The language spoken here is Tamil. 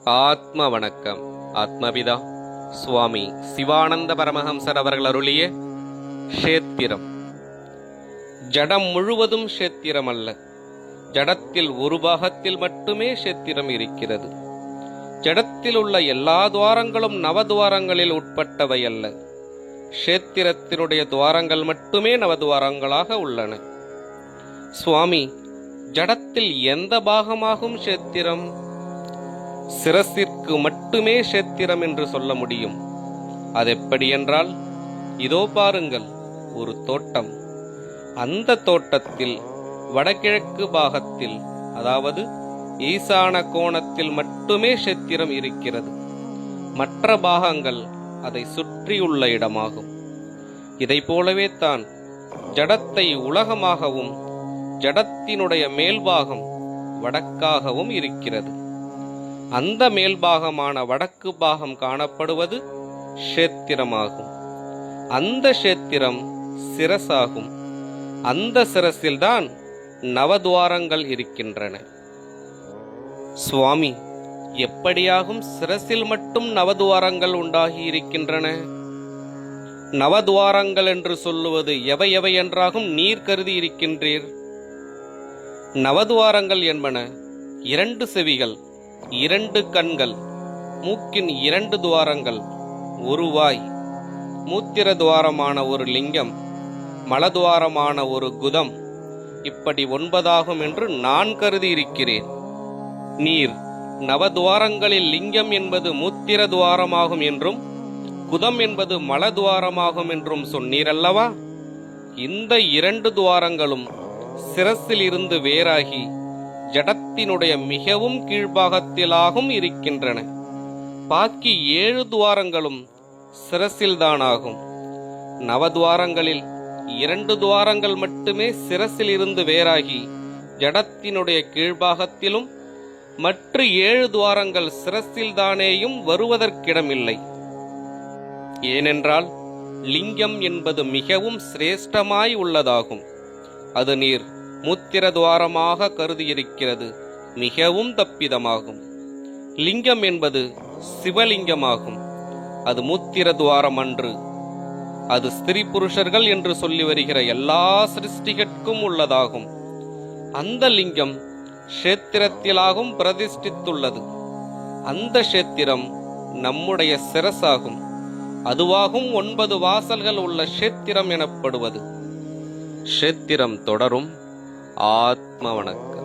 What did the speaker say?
ஆத்ம வணக்கம். ஆத்மபிதா சுவாமி சிவானந்த பரமஹம்சர் அவர்கள் அருளிய க்ஷேத்திரம். ஜடம் முழுவதும் க்ஷேத்திரம் அல்ல, ஜடத்தில் ஒரு பாகத்தில் மட்டுமே க்ஷேத்திரம் இருக்கிறது. ஜடத்தில் உள்ள எல்லா துவாரங்களும் நவதுவாரங்களில் உட்பட்டவை அல்ல. க்ஷேத்திரத்தினுடைய துவாரங்கள் மட்டுமே நவதுவாரங்களாக உள்ளன. சுவாமி, ஜடத்தில் எந்த பாகமாகும் க்ஷேத்திரம்? சிரசிற்கு மட்டுமே க்ஷேத்திரம் என்று சொல்ல முடியும். அதெப்படி என்றால், இதோ பாருங்கள், ஒரு தோட்டம். அந்த தோட்டத்தில் வடகிழக்கு பாகத்தில், அதாவது ஈசான கோணத்தில் மட்டுமே க்ஷேத்திரம் இருக்கிறது. மற்ற பாகங்கள் அதை சுற்றியுள்ள இடமாகும். இதை போலவே தான் ஜடத்தை உலகமாகவும் ஜடத்தினுடைய மேல்பாகம் வடக்காகவும் இருக்கிறது. அந்த மேல்பாகமான வடக்கு பாகம் காணப்படுவது க்ஷேத்திரமாகும். அந்த க்ஷேத்திரம் சிரசாகும். அந்த சிரசில்தான் நவதுவாரங்கள் இருக்கின்றன. சுவாமி, எப்படியாகும் சிரசில் மட்டும் நவதுவாரங்கள் உண்டாகி இருக்கின்றன? நவதுவாரங்கள் என்று சொல்லுவது எவை எவை என்றாகும் நீர் கருதி இருக்கின்றீர்? நவதுவாரங்கள் என்பன 2 செவிகள், 2 கண்கள், மூக்கின் 2 துவாரங்கள், ஒரு வாய், மூத்திர துவாரமான ஒரு லிங்கம், மலதுவாரமான ஒரு குதம், இப்படி 9 என்று நான் கருதி இருக்கிறேன். நீர் நவதுவாரங்களில் லிங்கம் என்பது மூத்திர துவாரமாகும் என்றும் குதம் என்பது மலதுவாரமாகும் என்றும் சொன்னீரல்லவா? இந்த 2 துவாரங்களும் சிரசில் இருந்து வேறாகி ஜடத்தினுடைய மிகவும் கீழ்பாகத்திலாகவும் இருக்கின்றன. பாக்கி 7 துவாரங்களும் சிரசில்தானாகும். நவதுவாரங்களில் 2 துவாரங்கள் மட்டுமே சிரசில் இருந்து வேறாகி ஜடத்தினுடைய கீழ்பாகத்திலும், மற்ற 7 துவாரங்கள் சிரசில்தானேயும் வருவதற்கிடமில்லை. ஏனென்றால் லிங்கம் என்பது மிகவும் சிரேஷ்டமாய் உள்ளதாகும். அது நீர் மூத்திர துவாரமாக கருதியிருக்கிறது மிகவும் தப்பிதமாகும். லிங்கம் என்பது சிவலிங்கமாகும். அது மூத்திர துவாரம் அன்று. அது ஸ்திரீ புருஷர்கள் என்று சொல்லி வருகிற எல்லா சிருஷ்டிகட்கும் உள்ளதாகும். அந்த லிங்கம் க்ஷேத்திரத்திலாகும் பிரதிஷ்டித்துள்ளது. அந்த க்ஷேத்திரம் நம்முடைய சிரசாகும். அதுவாகும் 9 வாசல்கள் உள்ள க்ஷேத்திரம் எனப்படுவது. க்ஷேத்திரம் தொடரும். ஆத்ம வணக்கம்.